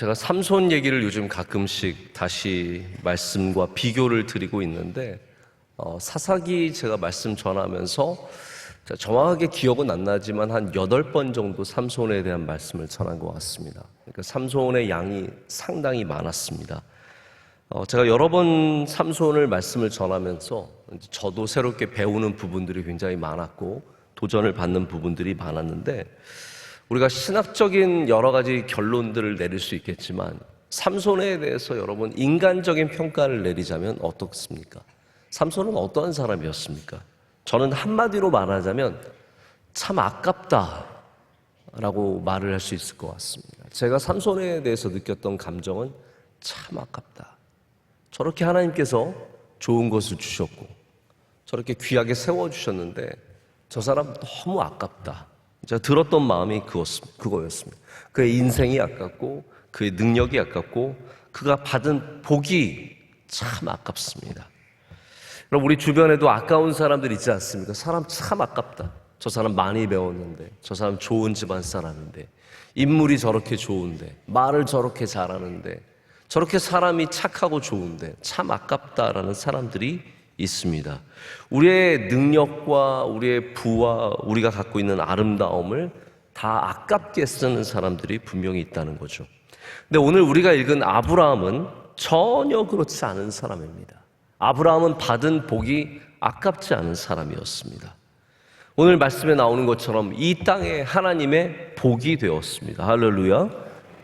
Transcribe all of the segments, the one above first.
제가 삼손 얘기를 요즘 가끔씩 다시 말씀과 비교를 드리고 있는데 사사기 제가 말씀 전하면서 정확하게 기억은 안 나지만 한 8번 정도 삼손에 대한 말씀을 전한 것 같습니다. 그러니까 삼손의 양이 상당히 많았습니다. 제가 여러 번 삼손을 말씀을 전하면서 저도 새롭게 배우는 부분들이 굉장히 많았고 도전을 받는 부분들이 많았는데 우리가 신학적인 여러 가지 결론들을 내릴 수 있겠지만 삼손에 대해서 여러분 인간적인 평가를 내리자면 어떻습니까? 삼손은 어떠한 사람이었습니까? 저는 한마디로 말하자면 참 아깝다라고 말을 할 수 있을 것 같습니다. 제가 삼손에 대해서 느꼈던 감정은 참 아깝다. 저렇게 하나님께서 좋은 것을 주셨고 저렇게 귀하게 세워주셨는데 저 사람 너무 아깝다. 제가 들었던 마음이 그거였습니다. 그의 인생이 아깝고 그의 능력이 아깝고 그가 받은 복이 참 아깝습니다. 그럼 우리 주변에도 아까운 사람들 있지 않습니까? 사람 참 아깝다. 저 사람 많이 배웠는데, 저 사람 좋은 집안 사람인데, 인물이 저렇게 좋은데, 말을 저렇게 잘하는데, 저렇게 사람이 착하고 좋은데 참 아깝다라는 사람들이 있습니다. 우리의 능력과 우리의 부와 우리가 갖고 있는 아름다움을 다 아깝게 쓰는 사람들이 분명히 있다는 거죠. 근데 오늘 우리가 읽은 아브라함은 전혀 그렇지 않은 사람입니다. 아브라함은 받은 복이 아깝지 않은 사람이었습니다. 오늘 말씀에 나오는 것처럼 이 땅에 하나님의 복이 되었습니다. 할렐루야.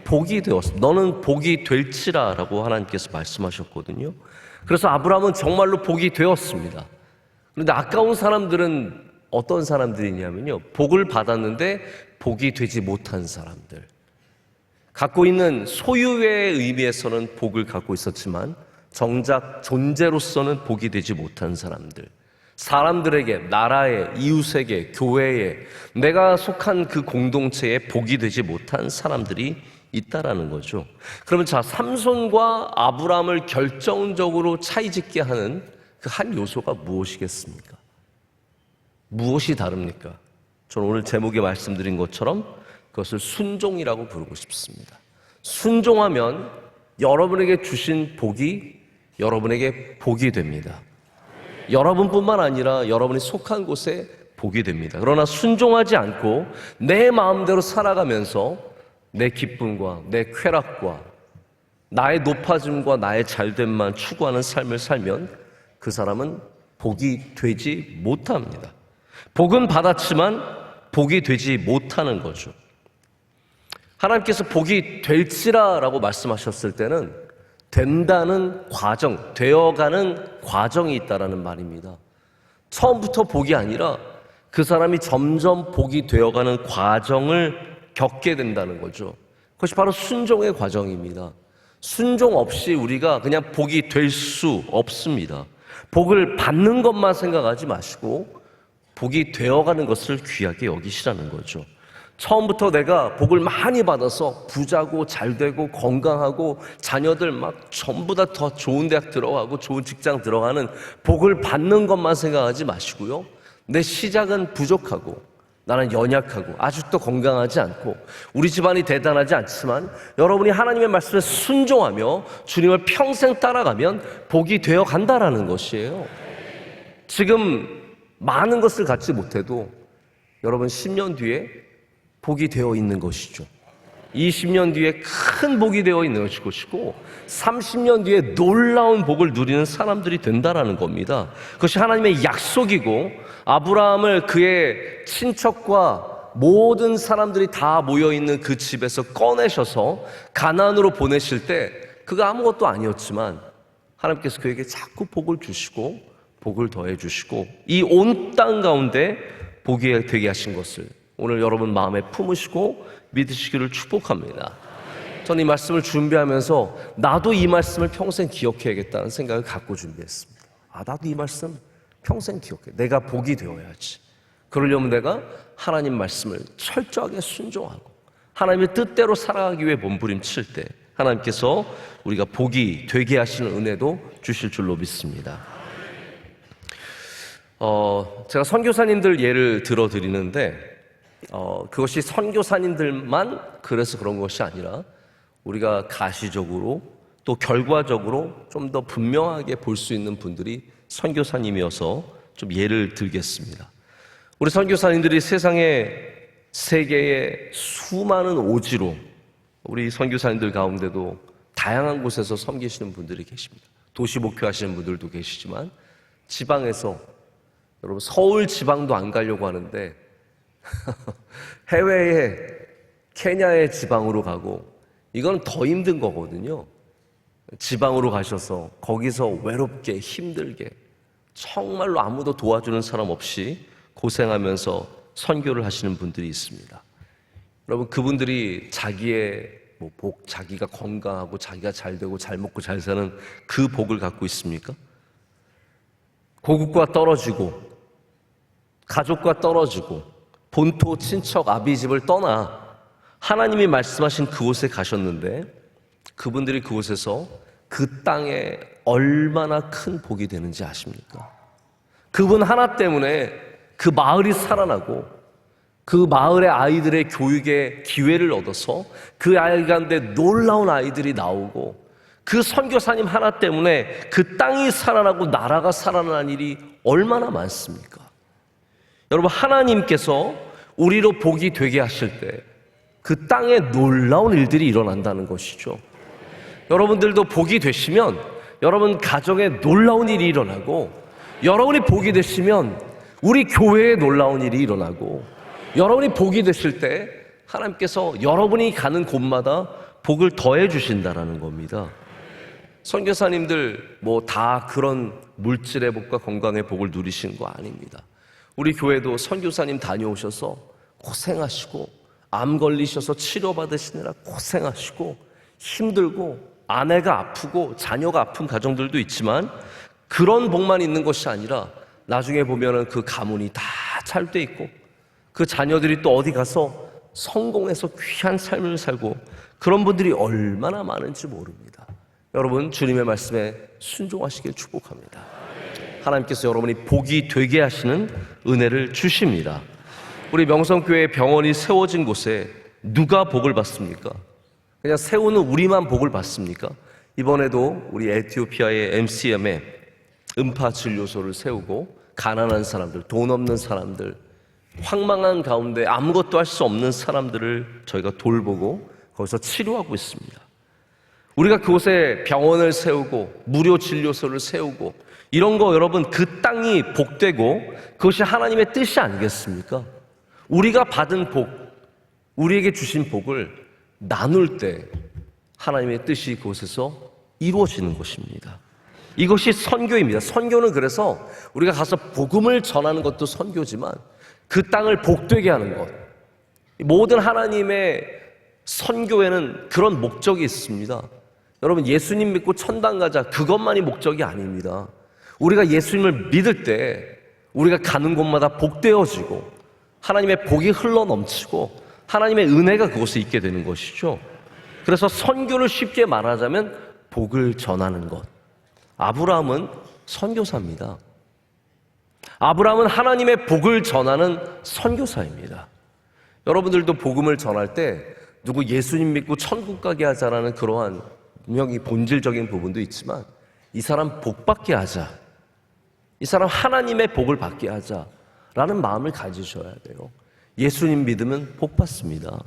복이 되었습니다. 너는 복이 될지라 라고 하나님께서 말씀하셨거든요. 그래서 아브라함은 정말로 복이 되었습니다. 그런데 아까운 사람들은 어떤 사람들이냐면요, 복을 받았는데 복이 되지 못한 사람들, 갖고 있는 소유의 의미에서는 복을 갖고 있었지만 정작 존재로서는 복이 되지 못한 사람들, 사람들에게, 나라에, 이웃에게, 교회에, 내가 속한 그 공동체에 복이 되지 못한 사람들이 있다라는 거죠. 그러면 자, 삼손과 아브라함을 결정적으로 차이짓게 하는 그 한 요소가 무엇이겠습니까? 무엇이 다릅니까? 저는 오늘 제목에 말씀드린 것처럼 그것을 순종이라고 부르고 싶습니다. 순종하면 여러분에게 주신 복이 여러분에게 복이 됩니다. 여러분뿐만 아니라 여러분이 속한 곳에 복이 됩니다. 그러나 순종하지 않고 내 마음대로 살아가면서 내 기쁨과 내 쾌락과 나의 높아짐과 나의 잘됨만 추구하는 삶을 살면 그 사람은 복이 되지 못합니다. 복은 받았지만 복이 되지 못하는 거죠. 하나님께서 복이 될지라라고 말씀하셨을 때는 된다는 과정, 되어가는 과정이 있다라는 말입니다. 처음부터 복이 아니라 그 사람이 점점 복이 되어가는 과정을 겪게 된다는 거죠. 그것이 바로 순종의 과정입니다. 순종 없이 우리가 그냥 복이 될 수 없습니다. 복을 받는 것만 생각하지 마시고 복이 되어가는 것을 귀하게 여기시라는 거죠. 처음부터 내가 복을 많이 받아서 부자고 잘되고 건강하고 자녀들 막 전부 다 더 좋은 대학 들어가고 좋은 직장 들어가는 복을 받는 것만 생각하지 마시고요, 내 시작은 부족하고 나는 연약하고 아직도 건강하지 않고 우리 집안이 대단하지 않지만 여러분이 하나님의 말씀에 순종하며 주님을 평생 따라가면 복이 되어 간다라는 것이에요. 지금 많은 것을 갖지 못해도 여러분 10년 뒤에 복이 되어 있는 것이죠. 20년 뒤에 큰 복이 되어 있는 것이고 30년 뒤에 놀라운 복을 누리는 사람들이 된다라는 겁니다. 그것이 하나님의 약속이고 아브라함을 그의 친척과 모든 사람들이 다 모여있는 그 집에서 꺼내셔서 가나안으로 보내실 때 그가 아무것도 아니었지만 하나님께서 그에게 자꾸 복을 주시고 복을 더해 주시고 이 온 땅 가운데 복이 되게 하신 것을 오늘 여러분 마음에 품으시고 믿으시기를 축복합니다. 저는 이 말씀을 준비하면서 나도 이 말씀을 평생 기억해야겠다는 생각을 갖고 준비했습니다. 나도 이 말씀 평생 기억해. 내가 복이 되어야지. 그러려면 내가 하나님 말씀을 철저하게 순종하고 하나님의 뜻대로 살아가기 위해 몸부림칠 때 하나님께서 우리가 복이 되게 하시는 은혜도 주실 줄로 믿습니다. 제가 선교사님들 예를 들어드리는데 그것이 선교사님들만 그래서 그런 것이 아니라 우리가 가시적으로 또 결과적으로 좀 더 분명하게 볼 수 있는 분들이 선교사님이어서 좀 예를 들겠습니다. 우리 선교사님들이 세계의 수많은 오지로 우리 선교사님들 가운데도 다양한 곳에서 섬기시는 분들이 계십니다. 도시 목표하시는 분들도 계시지만 지방에서, 여러분 서울 지방도 안 가려고 하는데 해외에 케냐의 지방으로 가고, 이건 더 힘든 거거든요. 지방으로 가셔서 거기서 외롭게 힘들게 정말로 아무도 도와주는 사람 없이 고생하면서 선교를 하시는 분들이 있습니다. 여러분, 그분들이 자기의 복, 자기가 건강하고 자기가 잘 되고 잘 먹고 잘 사는 그 복을 갖고 있습니까? 고국과 떨어지고 가족과 떨어지고 본토 친척 아비집을 떠나 하나님이 말씀하신 그곳에 가셨는데, 그분들이 그곳에서 그 땅에 얼마나 큰 복이 되는지 아십니까? 그분 하나 때문에 그 마을이 살아나고 그 마을의 아이들의 교육에 기회를 얻어서 그 아이 가운데 놀라운 아이들이 나오고, 그 선교사님 하나 때문에 그 땅이 살아나고 나라가 살아나는 일이 얼마나 많습니까? 여러분, 하나님께서 우리로 복이 되게 하실 때 그 땅에 놀라운 일들이 일어난다는 것이죠. 여러분들도 복이 되시면 여러분 가정에 놀라운 일이 일어나고, 여러분이 복이 되시면 우리 교회에 놀라운 일이 일어나고, 여러분이 복이 되실 때 하나님께서 여러분이 가는 곳마다 복을 더해 주신다라는 겁니다. 선교사님들 다 그런 물질의 복과 건강의 복을 누리신 거 아닙니다. 우리 교회도 선교사님 다녀오셔서 고생하시고, 암 걸리셔서 치료받으시느라 고생하시고 힘들고 아내가 아프고 자녀가 아픈 가정들도 있지만, 그런 복만 있는 것이 아니라 나중에 보면은 그 가문이 다 잘 돼 있고 그 자녀들이 또 어디 가서 성공해서 귀한 삶을 살고, 그런 분들이 얼마나 많은지 모릅니다. 여러분, 주님의 말씀에 순종하시길 축복합니다. 하나님께서 여러분이 복이 되게 하시는 은혜를 주십니다. 우리 명성교회 병원이 세워진 곳에 누가 복을 받습니까? 그냥 세우는 우리만 복을 받습니까? 이번에도 우리 에티오피아의 MCM에 음파 진료소를 세우고, 가난한 사람들, 돈 없는 사람들, 황망한 가운데 아무것도 할 수 없는 사람들을 저희가 돌보고 거기서 치료하고 있습니다. 우리가 그곳에 병원을 세우고 무료 진료소를 세우고 이런 거, 여러분, 그 땅이 복되고 그것이 하나님의 뜻이 아니겠습니까? 우리가 받은 복, 우리에게 주신 복을 나눌 때 하나님의 뜻이 그곳에서 이루어지는 것입니다. 이것이 선교입니다. 선교는 그래서 우리가 가서 복음을 전하는 것도 선교지만 그 땅을 복되게 하는 것, 모든 하나님의 선교에는 그런 목적이 있습니다. 여러분, 예수님 믿고 천당 가자, 그것만이 목적이 아닙니다. 우리가 예수님을 믿을 때 우리가 가는 곳마다 복되어지고 하나님의 복이 흘러 넘치고 하나님의 은혜가 그곳에 있게 되는 것이죠. 그래서 선교를 쉽게 말하자면 복을 전하는 것. 아브라함은 선교사입니다. 아브라함은 하나님의 복을 전하는 선교사입니다. 여러분들도 복음을 전할 때 누구 예수님 믿고 천국 가게 하자라는 그러한 분명히 본질적인 부분도 있지만, 이 사람 복 받게 하자, 이 사람 하나님의 복을 받게 하자라는 마음을 가지셔야 돼요. 예수님 믿으면 복 받습니다.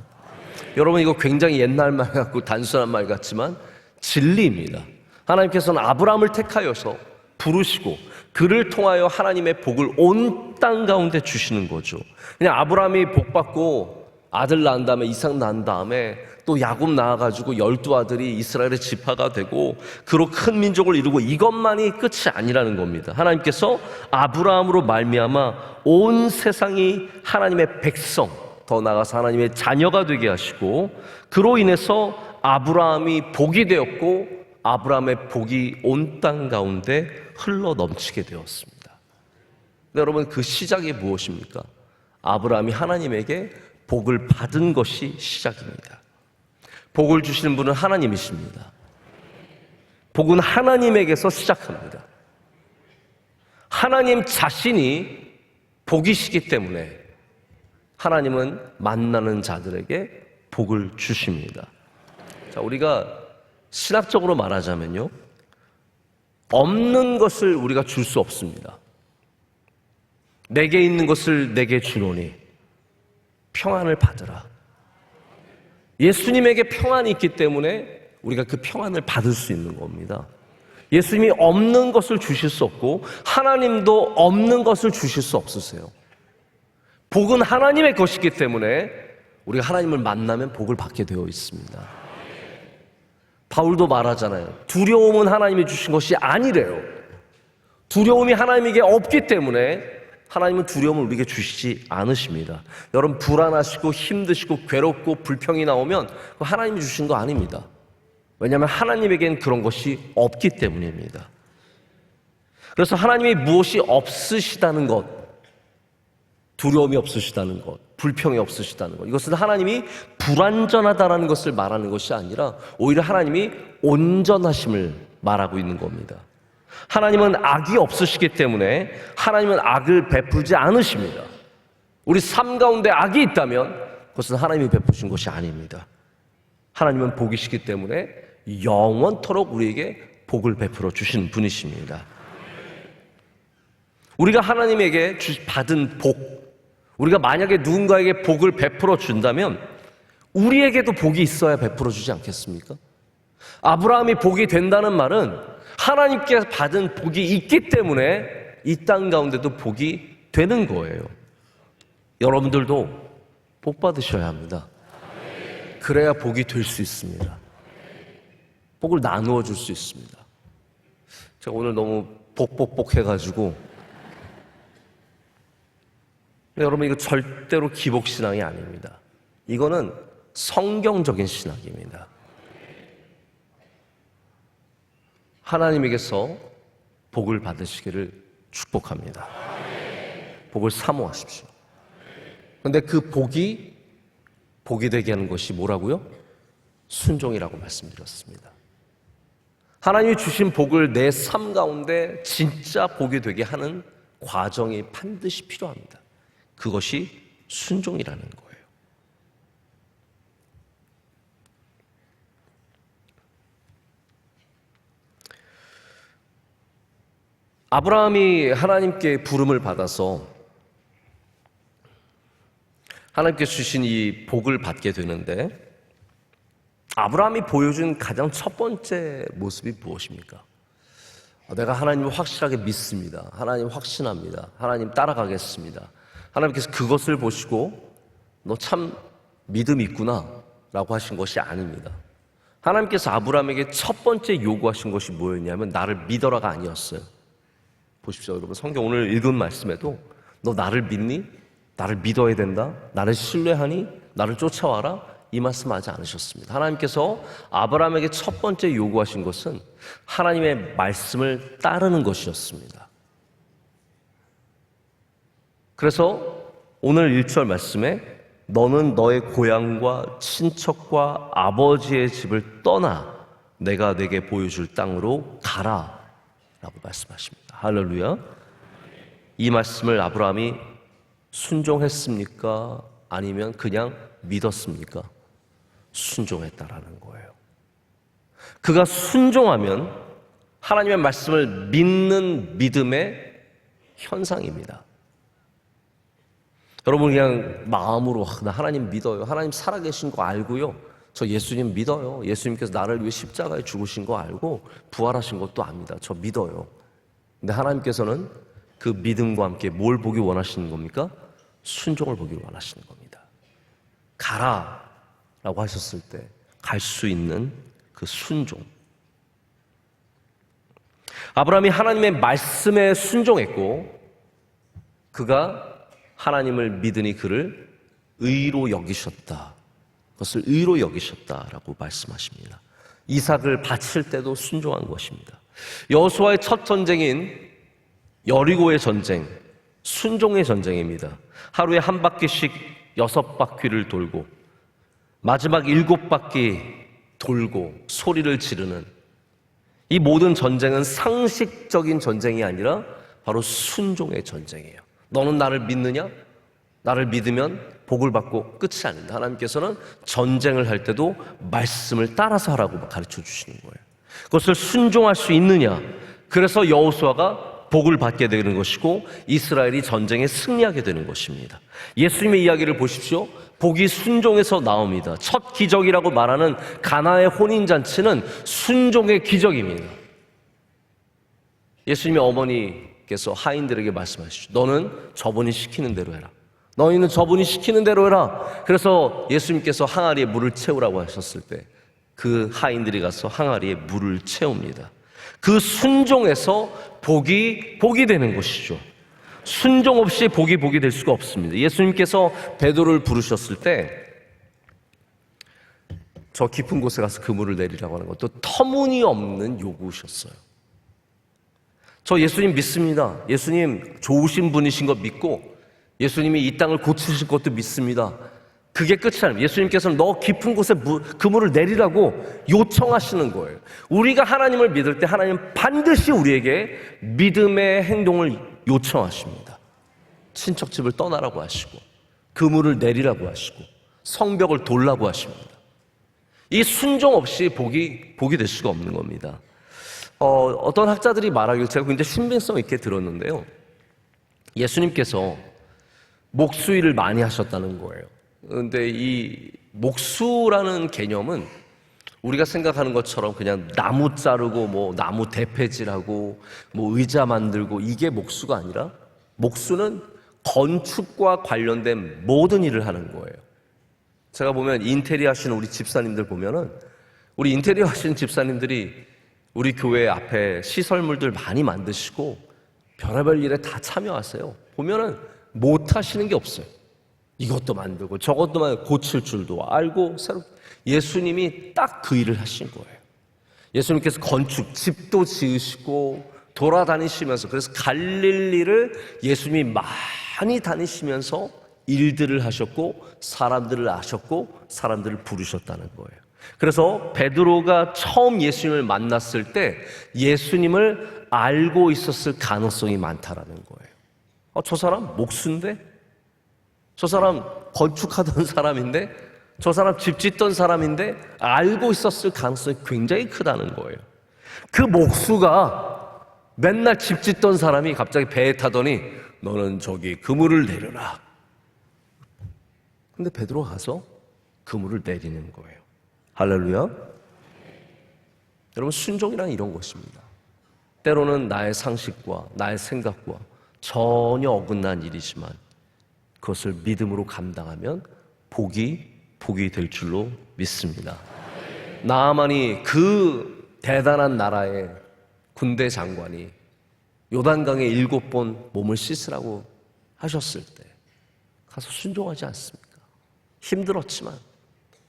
여러분, 이거 굉장히 옛날 말 같고 단순한 말 같지만 진리입니다. 하나님께서는 아브라함을 택하여서 부르시고 그를 통하여 하나님의 복을 온 땅 가운데 주시는 거죠. 그냥 아브라함이 복 받고 아들 낳은 다음에, 이삭 낳은 다음에 또 야곱 낳아가지고 12아들이 이스라엘의 지파가 되고 그로 큰 민족을 이루고 이것만이 끝이 아니라는 겁니다. 하나님께서 아브라함으로 말미암아 온 세상이 하나님의 백성, 더 나아가서 하나님의 자녀가 되게 하시고, 그로 인해서 아브라함이 복이 되었고 아브라함의 복이 온 땅 가운데 흘러 넘치게 되었습니다. 여러분, 그 시작이 무엇입니까? 아브라함이 하나님에게 복을 받은 것이 시작입니다. 복을 주시는 분은 하나님이십니다. 복은 하나님에게서 시작합니다. 하나님 자신이 복이시기 때문에 하나님은 만나는 자들에게 복을 주십니다. 자, 우리가 신학적으로 말하자면요, 없는 것을 우리가 줄 수 없습니다. 내게 있는 것을 내게 주노니 평안을 받으라. 예수님에게 평안이 있기 때문에 우리가 그 평안을 받을 수 있는 겁니다. 예수님이 없는 것을 주실 수 없고 하나님도 없는 것을 주실 수 없으세요. 복은 하나님의 것이기 때문에 우리가 하나님을 만나면 복을 받게 되어 있습니다. 바울도 말하잖아요. 두려움은 하나님이 주신 것이 아니래요. 두려움이 하나님에게 없기 때문에 하나님은 두려움을 우리에게 주시지 않으십니다. 여러분, 불안하시고 힘드시고 괴롭고 불평이 나오면 하나님이 주신 거 아닙니다. 왜냐하면 하나님에겐 그런 것이 없기 때문입니다. 그래서 하나님이 무엇이 없으시다는 것, 두려움이 없으시다는 것, 불평이 없으시다는 것, 이것은 하나님이 불완전하다는 것을 말하는 것이 아니라 오히려 하나님이 온전하심을 말하고 있는 겁니다. 하나님은 악이 없으시기 때문에 하나님은 악을 베풀지 않으십니다. 우리 삶 가운데 악이 있다면 그것은 하나님이 베푸신 것이 아닙니다. 하나님은 복이시기 때문에 영원토록 우리에게 복을 베풀어 주신 분이십니다. 우리가 하나님에게 받은 복, 우리가 만약에 누군가에게 복을 베풀어 준다면 우리에게도 복이 있어야 베풀어 주지 않겠습니까? 아브라함이 복이 된다는 말은 하나님께 받은 복이 있기 때문에 이 땅 가운데도 복이 되는 거예요. 여러분들도 복 받으셔야 합니다. 그래야 복이 될 수 있습니다. 복을 나누어 줄 수 있습니다. 제가 오늘 너무 복복복 해가지고, 근데 여러분, 이거 절대로 기복신앙이 아닙니다. 이거는 성경적인 신학입니다. 하나님에게서 복을 받으시기를 축복합니다. 복을 사모하십시오. 그런데 그 복이 되게 하는 것이 뭐라고요? 순종이라고 말씀드렸습니다. 하나님이 주신 복을 내 삶 가운데 진짜 복이 되게 하는 과정이 반드시 필요합니다. 그것이 순종이라는 거예요. 아브라함이 하나님께 부름을 받아서 하나님께 주신 이 복을 받게 되는데, 아브라함이 보여준 가장 첫 번째 모습이 무엇입니까? 내가 하나님을 확실하게 믿습니다. 하나님 확신합니다. 하나님 따라가겠습니다. 하나님께서 그것을 보시고 너 참 믿음이 있구나 라고 하신 것이 아닙니다. 하나님께서 아브라함에게 첫 번째 요구하신 것이 뭐였냐면 나를 믿어라가 아니었어요. 보십시오, 여러분. 성경 오늘 읽은 말씀에도 너 나를 믿니? 나를 믿어야 된다? 나를 신뢰하니? 나를 쫓아와라? 이 말씀하지 않으셨습니다. 하나님께서 아브라함에게 첫 번째 요구하신 것은 하나님의 말씀을 따르는 것이었습니다. 그래서 오늘 1절 말씀에 너는 너의 고향과 친척과 아버지의 집을 떠나 내가 내게 보여줄 땅으로 가라 라고 말씀하십니다. 할렐루야. 이 말씀을 아브라함이 순종했습니까? 아니면 그냥 믿었습니까? 순종했다라는 거예요. 그가 순종하면 하나님의 말씀을 믿는 믿음의 현상입니다. 여러분, 그냥 마음으로 나 하나님 믿어요. 하나님 살아계신 거 알고요. 저 예수님 믿어요. 예수님께서 나를 위해 십자가에 죽으신 거 알고 부활하신 것도 압니다. 저 믿어요. 근데 하나님께서는 그 믿음과 함께 뭘 보기 원하시는 겁니까? 순종을 보기 원하시는 겁니다. 가라 라고 하셨을 때 갈 수 있는 그 순종. 아브라함이 하나님의 말씀에 순종했고 그가 하나님을 믿으니 그를 의로 여기셨다. 그것을 의로 여기셨다라고 말씀하십니다. 이삭을 바칠 때도 순종한 것입니다. 여호수아의 첫 전쟁인 여리고의 전쟁, 순종의 전쟁입니다. 하루에 한 바퀴씩 6바퀴를 돌고 마지막 7바퀴 돌고 소리를 지르는 이 모든 전쟁은 상식적인 전쟁이 아니라 바로 순종의 전쟁이에요. 너는 나를 믿느냐? 나를 믿으면 복을 받고 끝이 아닙니다. 하나님께서는 전쟁을 할 때도 말씀을 따라서 하라고 가르쳐 주시는 거예요. 그것을 순종할 수 있느냐, 그래서 여호수아가 복을 받게 되는 것이고 이스라엘이 전쟁에 승리하게 되는 것입니다. 예수님의 이야기를 보십시오. 복이 순종에서 나옵니다. 첫 기적이라고 말하는 가나의 혼인잔치는 순종의 기적입니다. 예수님의 어머니께서 하인들에게 말씀하시죠. 너는 저분이 시키는 대로 해라. 너희는 저분이 시키는 대로 해라. 그래서 예수님께서 항아리에 물을 채우라고 하셨을 때 그 하인들이 가서 항아리에 물을 채웁니다. 그 순종에서 복이 되는 것이죠. 순종 없이 복이 될 수가 없습니다. 예수님께서 베드로를 부르셨을 때 저 깊은 곳에 가서 그물을 내리라고 하는 것도 터무니없는 요구셨어요. 저 예수님 믿습니다. 예수님 좋으신 분이신 거 믿고 예수님이 이 땅을 고치실 것도 믿습니다. 그게 끝이 아니에요. 예수님께서는 너 깊은 곳에 그물을 내리라고 요청하시는 거예요. 우리가 하나님을 믿을 때 하나님은 반드시 우리에게 믿음의 행동을 요청하십니다. 친척집을 떠나라고 하시고 그물을 내리라고 하시고 성벽을 돌라고 하십니다. 이 순종 없이 복이 될 수가 없는 겁니다. 어떤 학자들이 말하길 제가 굉장히 신빙성 있게 들었는데요. 예수님께서 목수일을 많이 하셨다는 거예요. 그런데 이 목수라는 개념은 우리가 생각하는 것처럼 그냥 나무 자르고 뭐 나무 대패질하고 뭐 의자 만들고 이게 목수가 아니라 목수는 건축과 관련된 모든 일을 하는 거예요. 제가 보면 인테리어 하시는 우리 집사님들 보면은 우리 인테리어 하시는 집사님들이 우리 교회 앞에 시설물들 많이 만드시고 별의별 일에 다 참여하세요. 보면은 못 하시는 게 없어요. 이것도 만들고 저것도 만들고 고칠 줄도 알고 새로 예수님이 딱 그 일을 하신 거예요. 예수님께서 건축, 집도 지으시고 돌아다니시면서 그래서 갈릴리를 예수님이 많이 다니시면서 일들을 하셨고 사람들을 아셨고 사람들을 부르셨다는 거예요. 그래서 베드로가 처음 예수님을 만났을 때 예수님을 알고 있었을 가능성이 많다라는 거예요. 저 사람 목수인데? 저 사람 건축하던 사람인데? 저 사람 집 짓던 사람인데? 알고 있었을 가능성이 굉장히 크다는 거예요. 그 목수가 맨날 집 짓던 사람이 갑자기 배에 타더니 너는 저기 그물을 내려라. 근데 베드로가 가서 그물을 내리는 거예요. 할렐루야. 여러분, 순종이란 이런 것입니다. 때로는 나의 상식과 나의 생각과 전혀 어긋난 일이지만 그것을 믿음으로 감당하면 복이 될 줄로 믿습니다. 나아만이 그 대단한 나라의 군대 장관이 요단강에 7번 몸을 씻으라고 하셨을 때 가서 순종하지 않습니까?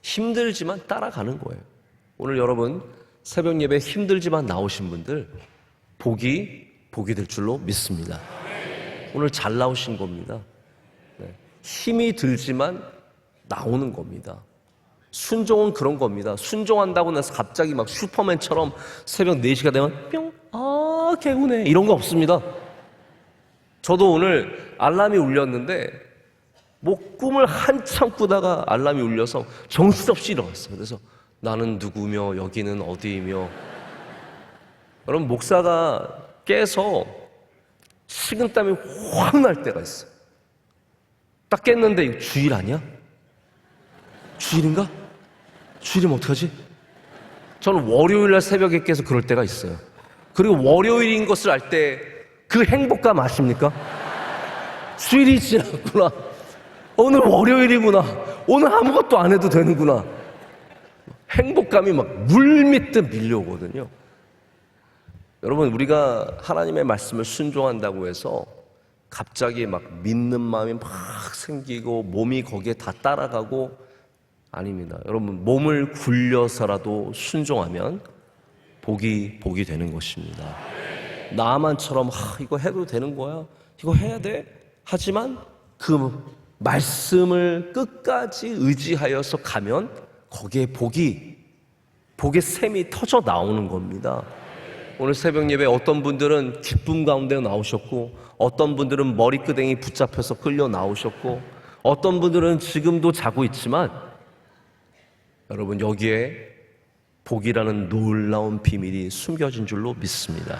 힘들지만 따라가는 거예요. 오늘 여러분 새벽 예배 힘들지만 나오신 분들 복이 될 줄로 믿습니다. 오늘 잘 나오신 겁니다. 힘이 들지만 나오는 겁니다. 순종은 그런 겁니다. 순종한다고 나서 갑자기 막 슈퍼맨처럼 새벽 4시가 되면 뿅, 개운해 이런 거 없습니다. 저도 오늘 알람이 울렸는데 뭐 꿈을 한참 꾸다가 알람이 울려서 정신없이 일어났어요. 그래서 나는 누구며 여기는 어디이며. 여러분, 목사가 깨서 식은땀이 확 날 때가 있어요. 딱 깼는데 이거 주일 아니야? 주일인가? 주일이면 어떡하지? 저는 월요일날 새벽에 깨서 그럴 때가 있어요. 그리고 월요일인 것을 알 때 그 행복감 아십니까? 주일이 지났구나. 오늘 월요일이구나. 오늘 아무것도 안 해도 되는구나. 행복감이 막 물밀듯 밀려오거든요. 여러분, 우리가 하나님의 말씀을 순종한다고 해서 갑자기 막 믿는 마음이 막 생기고 몸이 거기에 다 따라가고 아닙니다. 여러분, 몸을 굴려서라도 순종하면 복이 되는 것입니다. 나만처럼 이거 해도 되는 거야? 이거 해야 돼? 하지만 그 말씀을 끝까지 의지하여서 가면 거기에 복의 샘이 터져 나오는 겁니다. 오늘 새벽 예배 어떤 분들은 기쁨 가운데 나오셨고 어떤 분들은 머리끄댕이 붙잡혀서 끌려 나오셨고 어떤 분들은 지금도 자고 있지만 여러분 여기에 복이라는 놀라운 비밀이 숨겨진 줄로 믿습니다.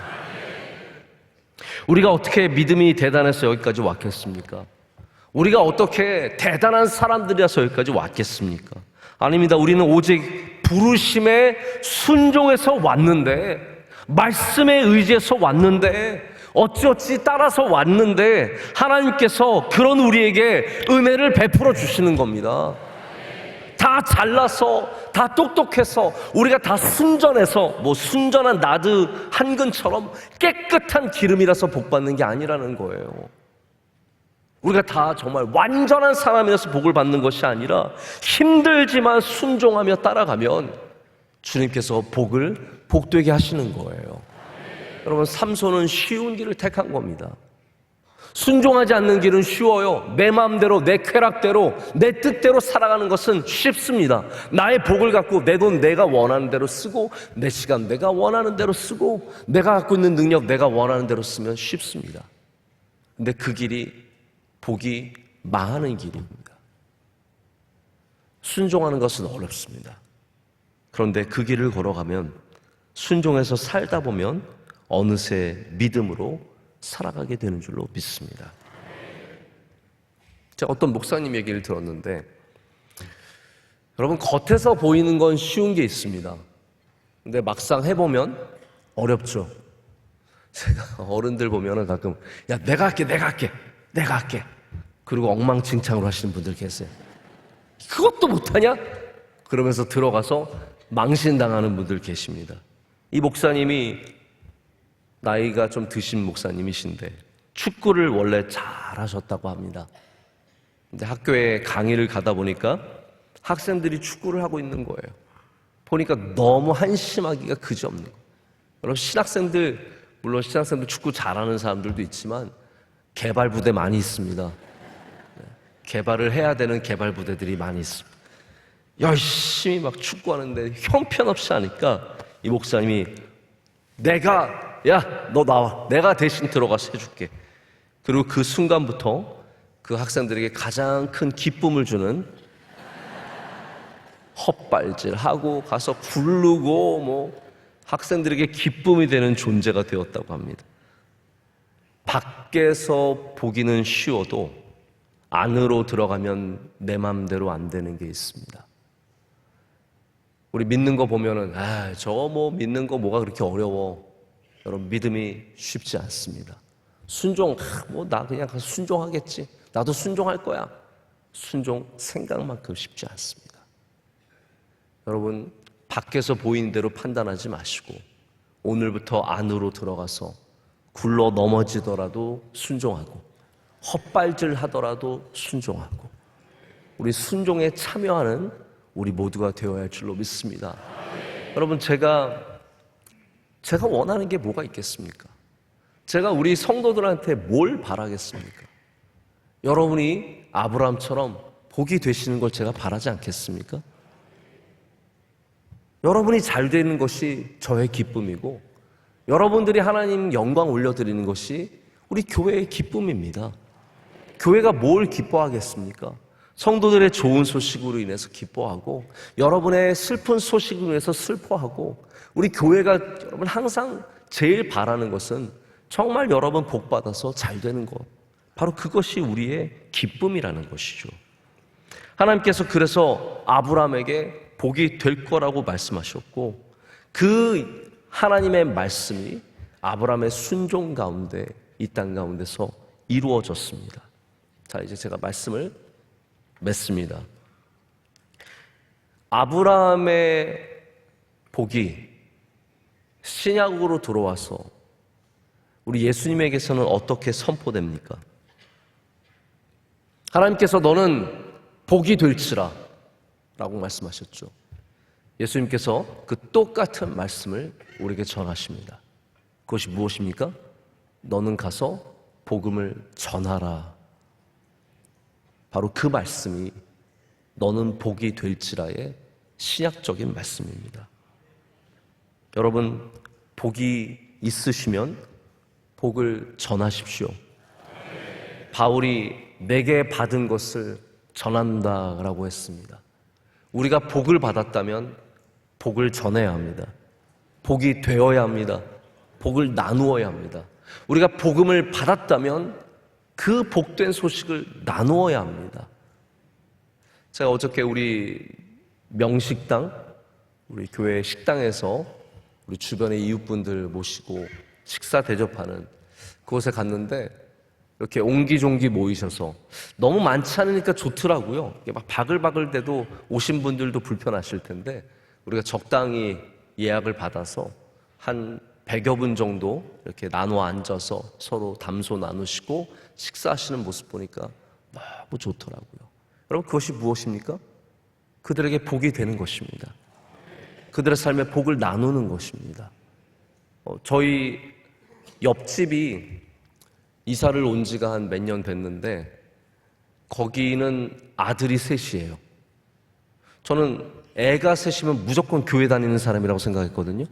우리가 어떻게 믿음이 대단해서 여기까지 왔겠습니까? 우리가 어떻게 대단한 사람들이라서 여기까지 왔겠습니까? 아닙니다. 우리는 오직 부르심에 순종해서 왔는데, 말씀에 의지해서 왔는데, 어찌어찌 따라서 왔는데 하나님께서 그런 우리에게 은혜를 베풀어 주시는 겁니다. 다 잘나서, 다 똑똑해서, 우리가 다 순전해서, 순전한 나드 한 근처럼 깨끗한 기름이라서 복받는 게 아니라는 거예요. 우리가 다 정말 완전한 사람이라서 복을 받는 것이 아니라 힘들지만 순종하며 따라가면 주님께서 복을 복되게 하시는 거예요. 여러분, 삼손은 쉬운 길을 택한 겁니다. 순종하지 않는 길은 쉬워요. 내 마음대로, 내 쾌락대로, 내 뜻대로 살아가는 것은 쉽습니다. 나의 복을 갖고 내 돈 내가 원하는 대로 쓰고, 내 시간 내가 원하는 대로 쓰고, 내가 갖고 있는 능력 내가 원하는 대로 쓰면 쉽습니다. 근데 그 길이 복이 망하는 길입니다. 순종하는 것은 어렵습니다. 그런데 그 길을 걸어가면, 순종해서 살다 보면 어느새 믿음으로 살아가게 되는 줄로 믿습니다. 제가 어떤 목사님 얘기를 들었는데, 여러분, 겉에서 보이는 건 쉬운 게 있습니다. 근데 막상 해보면 어렵죠. 제가 어른들 보면은 가끔, 야, 내가 할게. 그리고 엉망진창으로 하시는 분들 계세요. 그것도 못하냐? 그러면서 들어가서 망신당하는 분들 계십니다. 이 목사님이 나이가 좀 드신 목사님이신데 축구를 원래 잘하셨다고 합니다. 근데 학교에 강의를 가다 보니까 학생들이 축구를 하고 있는 거예요. 보니까 너무 한심하기가 그지없는 거예요. 여러분, 물론 신학생들 축구 잘하는 사람들도 있지만 개발 부대 많이 있습니다. 개발을 해야 되는 개발 부대들이 많이 있습니다. 열심히 막 축구하는데 형편없이 하니까 이 목사님이 야, 너 나와. 내가 대신 들어가서 해줄게. 그리고 그 순간부터 그 학생들에게 가장 큰 기쁨을 주는 헛발질하고 가서 부르고 학생들에게 기쁨이 되는 존재가 되었다고 합니다. 밖에서 보기는 쉬워도 안으로 들어가면 내 맘대로 안 되는 게 있습니다. 우리 믿는 거 보면은 저거 믿는 거 뭐가 그렇게 어려워. 여러분, 믿음이 쉽지 않습니다. 순종, 나 그냥 가서 순종하겠지. 나도 순종할 거야. 순종 생각만큼 쉽지 않습니다. 여러분, 밖에서 보이는 대로 판단하지 마시고 오늘부터 안으로 들어가서 굴러 넘어지더라도 순종하고 헛발질 하더라도 순종하고 우리 순종에 참여하는 우리 모두가 되어야 할 줄로 믿습니다. 여러분, 제가 원하는 게 뭐가 있겠습니까? 제가 우리 성도들한테 뭘 바라겠습니까? 여러분이 아브라함처럼 복이 되시는 걸 제가 바라지 않겠습니까? 여러분이 잘 되는 것이 저의 기쁨이고 여러분들이 하나님 영광 올려드리는 것이 우리 교회의 기쁨입니다. 교회가 뭘 기뻐하겠습니까? 성도들의 좋은 소식으로 인해서 기뻐하고 여러분의 슬픈 소식으로 인해서 슬퍼하고 우리 교회가 여러분 항상 제일 바라는 것은 정말 여러분 복 받아서 잘 되는 것, 바로 그것이 우리의 기쁨이라는 것이죠. 하나님께서 그래서 아브라함에게 복이 될 거라고 말씀하셨고 그 하나님의 말씀이 아브라함의 순종 가운데 이 땅 가운데서 이루어졌습니다. 자, 이제 제가 말씀을 맺습니다. 아브라함의 복이 신약으로 들어와서 우리 예수님에게서는 어떻게 선포됩니까? 하나님께서 너는 복이 될지라 라고 말씀하셨죠. 예수님께서 그 똑같은 말씀을 우리에게 전하십니다. 그것이 무엇입니까? 너는 가서 복음을 전하라. 바로 그 말씀이 너는 복이 될지라의 신약적인 말씀입니다. 여러분, 복이 있으시면 복을 전하십시오. 바울이 내게 받은 것을 전한다라고 했습니다. 우리가 복을 받았다면 복을 전해야 합니다. 복이 되어야 합니다. 복을 나누어야 합니다. 우리가 복음을 받았다면 그 복된 소식을 나누어야 합니다. 제가 어저께 우리 명식당, 우리 교회 식당에서 우리 주변의 이웃분들 모시고 식사 대접하는 그곳에 갔는데 이렇게 옹기종기 모이셔서 너무 많지 않으니까 좋더라고요. 막 바글바글 대도 오신 분들도 불편하실 텐데 우리가 적당히 예약을 받아서 한 100여 분 정도 이렇게 나눠 앉아서 서로 담소 나누시고 식사하시는 모습 보니까 너무 좋더라고요. 여러분, 그것이 무엇입니까? 그들에게 복이 되는 것입니다. 그들의 삶에 복을 나누는 것입니다. 저희 옆집이 이사를 온 지가 한 몇 년 됐는데 거기는 아들이 셋이에요. 저는 애가 셋이면 무조건 교회 다니는 사람이라고 생각했거든요.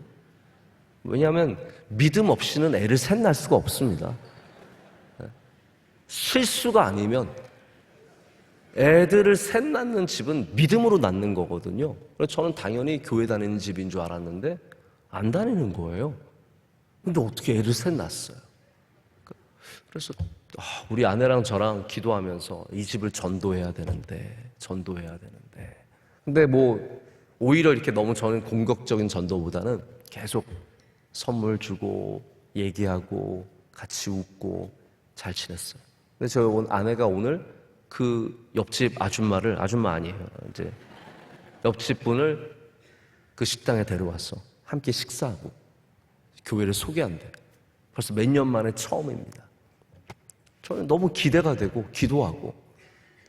왜냐하면 믿음 없이는 애를 셋 낳을 수가 없습니다. 실수가 아니면 애들을 셋 낳는 집은 믿음으로 낳는 거거든요. 그래서 저는 당연히 교회 다니는 집인 줄 알았는데 안 다니는 거예요. 근데 어떻게 애를 셋 낳았어요? 그래서 우리 아내랑 저랑 기도하면서 이 집을 전도해야 되는데 근데 뭐 오히려 이렇게 너무 저는 공격적인 전도보다는 계속 선물 주고 얘기하고 같이 웃고 잘 지냈어요. 근데 저희 아내가 오늘 그 옆집 아줌마 아니에요. 이제 옆집 분을 그 식당에 데려와서 함께 식사하고 교회를 소개한대. 벌써 몇 년 만에 처음입니다. 저는 너무 기대가 되고 기도하고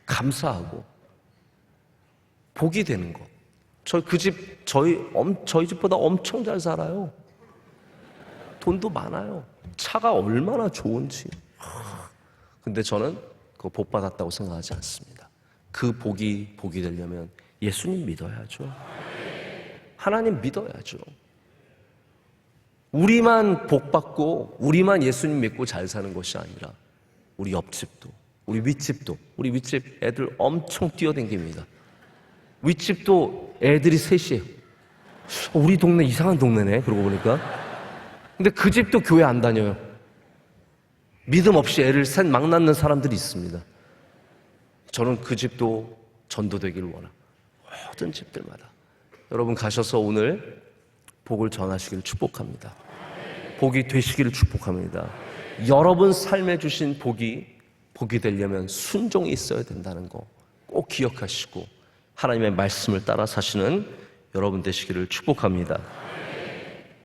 감사하고 복이 되는 것. 저희 집보다 엄청 잘 살아요. 돈도 많아요. 차가 얼마나 좋은지. 근데 저는 그거 복 받았다고 생각하지 않습니다. 그 복이 되려면 예수님 믿어야죠. 하나님 믿어야죠. 우리만 복 받고 우리만 예수님 믿고 잘 사는 것이 아니라 우리 옆집도, 우리 윗집 애들 엄청 뛰어댕깁니다. 윗집도 애들이 셋이에요. 우리 동네 이상한 동네네, 그러고 보니까. 근데 그 집도 교회 안 다녀요. 믿음 없이 애를 셋 막 낳는 사람들이 있습니다. 저는 그 집도 전도되기를 원하고 모든 집들마다 여러분 가셔서 오늘 복을 전하시기를 축복합니다. 복이 되시기를 축복합니다. 여러분 삶에 주신 복이 되려면 순종이 있어야 된다는 거 꼭 기억하시고 하나님의 말씀을 따라 사시는 여러분 되시기를 축복합니다.